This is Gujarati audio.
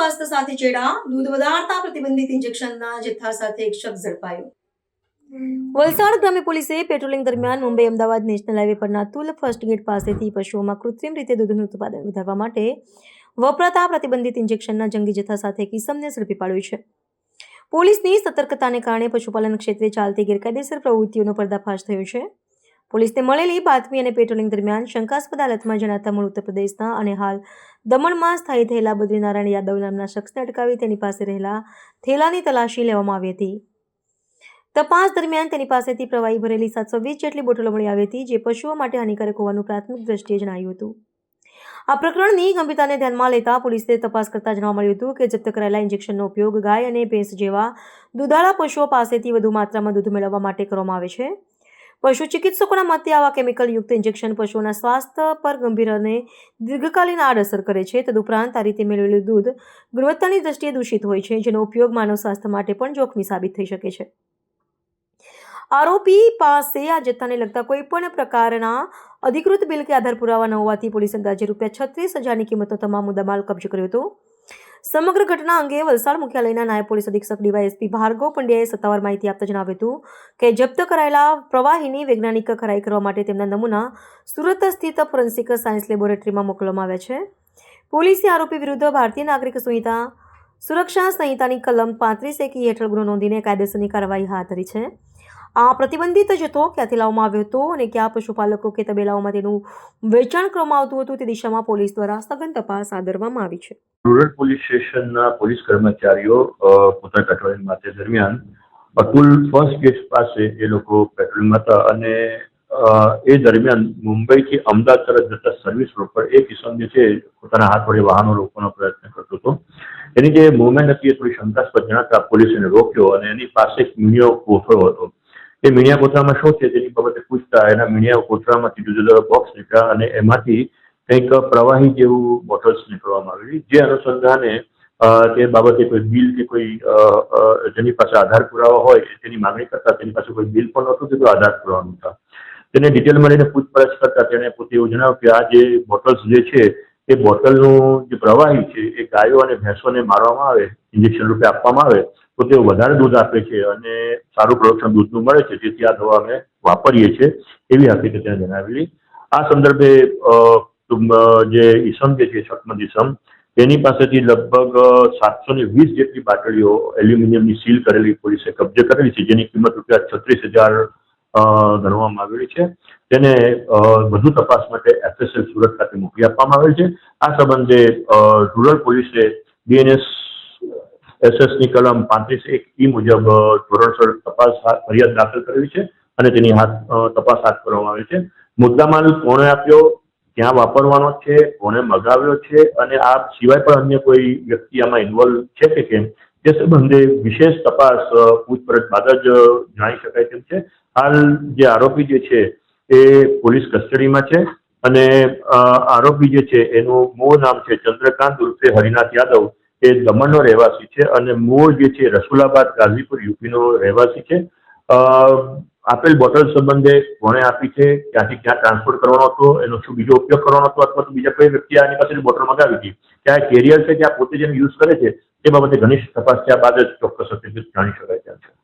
સ્વાસ્થ્ય સાથે ચેડા, દૂધ વધારતા પ્રતિબંધિત ઇન્જેક્શનના જથ્થા સાથે એક શખ્સ ઝડપાયો. વલસાડ ગ્રામ્ય પોલીસે પેટ્રોલિંગ દરમિયાન મુંબઈ અમદાવાદ નેશનલ હાઈવે પરના તુલ ફર્સ્ટ ગેટ પાસેથી પશુઓમાં કૃત્રિમ રીતે દૂધનું ઉત્પાદન વધારવા માટે વપરાતા પ્રતિબંધિત ઇન્જેક્શનના જંગી જથ્થા સાથે એક ઇસમને ઝડપી પાડ્યો છે. પોલીસની સતર્કતાને કારણે પશુપાલન ક્ષેત્રે ચાલતી ગેરકાયદેસર પ્રવૃત્તિઓનો પર્દાફાશ થયો છે. પોલીસને મળેલી બાતમી અને પેટ્રોલિંગ દરમિયાન શંકાસ્પદ હાલતમાં જણાતા મૂળ ઉત્તર પ્રદેશના અને હાલ દમણમાં સ્થાયી થયેલા બદ્રીનારાયણ યાદવ નામના શખ્સને અટકાવી તેની પાસે રહેલા થેલાની તલાશી લેવામાં આવી હતી. તપાસ દરમિયાન તેની પાસેથી પ્રવાહી ભરેલી 720 જેટલી બોટલો મળી આવી હતી, જે પશુઓ માટે હાનિકારક હોવાનું પ્રાથમિક દ્રષ્ટિએ જણાયું હતું. આ પ્રકરણની ગંભીરતાને ધ્યાનમાં લેતા પોલીસે તપાસ કરતા જાણવા મળ્યું હતું કે જપ્ત કરાયેલા ઇન્જેક્શનનો ઉપયોગ ગાય અને ભેંસ જેવા દૂધાળા પશુઓ પાસેથી વધુ માત્રામાં દૂધ મેળવવા માટે કરવામાં આવે છે. પશુ ચિકિત્સકોના મતે આવા કેમિકલયુક્ત ઇન્જેક્શન પશુઓના સ્વાસ્થ્ય પર ગંભીર અને દીર્ઘકાલીન આડઅસર કરે છે. તદુપરાંત આ રીતે મેળવેલું દૂધ ગુણવત્તાની દ્રષ્ટિએ દૂષિત હોય છે, જેનો ઉપયોગ માનવ સ્વાસ્થ્ય માટે પણ જોખમી સાબિત થઈ શકે છે. આરોપી પાસે આ જથ્થાને લગતા કોઈપણ પ્રકારના અધિકૃત બિલ કે આધાર પુરાવા ન હોવાથી પોલીસે અંદાજે ₹36,000ની કિંમતનો તમામ મુદ્દામાલ કબજે કર્યો હતો. સમગ્ર ઘટના અંગે વલસાડ મુખ્યાલયના નાયબ પોલીસ અધિક્ષક ડીવાયએસપી ભાર્ગવ પંડ્યાએ સત્તાવાર માહિતી આપતા જણાવ્યું હતું કે જપ્ત કરાયેલા પ્રવાહીની વૈજ્ઞાનિક ખરાઈ કરવા માટે તેમના નમૂના સુરત સ્થિત ફોરેન્સિક સાયન્સ લેબોરેટરીમાં મોકલવામાં આવ્યા છે. પોલીસે આરોપી વિરુદ્ધ ભારતીય નાગરિક સુરક્ષા સંહિતાની કલમ 35(1) હેઠળ ગુનો નોંધીને કાયદેસરની કાર્યવાહી હાથ ધરી છે. આ પ્રતિબંધિત જથ્થો ક્યાંથી લાવવામાં આવ્યો હતો અને કયા પશુપાલકો કે તબેલાઓમાં તેનું વેચાણ કરવામાં આવતું હતું તે દિશામાં પોલીસ દ્વારા સઘન તપાસ હાથ ધરવામાં આવી છે. રૂરલ પોલીસ સ્ટેશનના પોલીસ કર્મચારીઓ પોતાના પેટ્રોલિંગ માટે દરમિયાન અતુલ ફર્સ્ટ ગેટ પાસે એ લોકો પેટ્રોલિંગમાં હતા અને એ દરમિયાન મુંબઈથી અમદાવાદ તરફ જતા સર્વિસ રોડ પર એક કિસ્મ જે છે પોતાના હાથ વડે વાહનો રોકવાનો પ્રયત્ન કરતો હતો. એની જે મુવમેન્ટ હતી એ થોડી શંકાસ્પદ જણાતા પોલીસે એને રોક્યો અને એની પાસે એક મીણિયો કોથળો હતો. એ મીણિયા કોથળામાં શું છે તેની બાબતે પૂછતા એના મીણિયા કોથળામાંથી જુદા જુદા બોક્સ નીકળ્યા અને એમાંથી કંઈક પ્રવાહી જેવું બોટલ્સ નીકળવામાં આવેલી, જે અનુસંધાને તે બાબતે કોઈ બિલ કે કોઈ જેની પાસે આધાર પુરાવા હોય તેની માંગણી કરતા તેની પાસે કોઈ બિલ પણ નહોતું કે કોઈ આધાર પુરાવા નહોતા. તેને ડિટેલમાં લઈને પૂછપરછ કરતા તેણે પોતે એવું જણાવ્યું કે આ જે બોટલ્સ જે છે એ બોટલનું જે પ્રવાહી છે એ ગાયો અને ભેંસોને મારવામાં આવે, ઇન્જેક્શન રૂપે આપવામાં આવે તો તેઓ વધારે દૂધ આપે છે અને સારું પ્રોડક્શન દૂધનું મળે છે, તેથી આ દવા અમે વાપરીએ છીએ એવી હકીકત તેને જણાવેલી. આ સંદર્ભે જે ઈસમ જે છે શકમદ ઈસમ તેની પાસેથી લગભગ 720 જેટલી બાટલીઓ એલ્યુમિનિયમની સીલ કરેલી પોલીસે કબજે કરેલી છે, જેની કિંમત ₹36,000 ગણવામાં આવેલી છે. તેને વધુ તપાસ માટે FSL સુરત ખાતે મોકલી આપવામાં આવેલ છે. આ સંબંધે રૂરલ પોલીસે BNS SS ની કલમ 35(1) મુજબ ધોરણસર તપાસ ફરિયાદ દાખલ કરેલી છે અને તેની તપાસ હાથ ધરવામાં આવી છે. મુદ્દામાલ કોણે આપ્યો, ક્યાં વાપરવાનો છે, કોને મગાવ્યો છે અને આ સિવાય પણ અન્ય કોઈ વ્યક્તિ આમાં ઇન્વોલ્વ છે કે કેમ તે સંબંધે વિશેષ તપાસ પૂછપરછ બાદ જ જાણી શકાય તેમ છે. હાલ જે આરોપી જે છે એ પોલીસ કસ્ટડીમાં છે અને આરોપી જે છે એનું મૂળ નામ છે ચંદ્રકાંત ઉર્ફે હરિનાથ યાદવ, એ દમણનો રહેવાસી છે અને મૂળ જે છે રસુલાબાદ ગાઝીપુર યુપીનો રહેવાસી છે. આપેલ બોટલ સંબંધે કોણે આપી છે, ક્યાંથી ક્યાં ટ્રાન્સપોર્ટ કરવાનો હતો, એનો શું બીજો ઉપયોગ કરવાનો હતો અથવા તો બીજા કોઈ વ્યક્તિ આની પાસેથી બોટલ મંગાવી હતી, ક્યાં કેરિયર છે, ક્યાં પોતે જેને યુઝ કરે છે તે બાબતે ઘનિષ્ઠ તપાસ થયા બાદ જ ચોક્કસ હકીકત જાણી શકાય તેમ છે.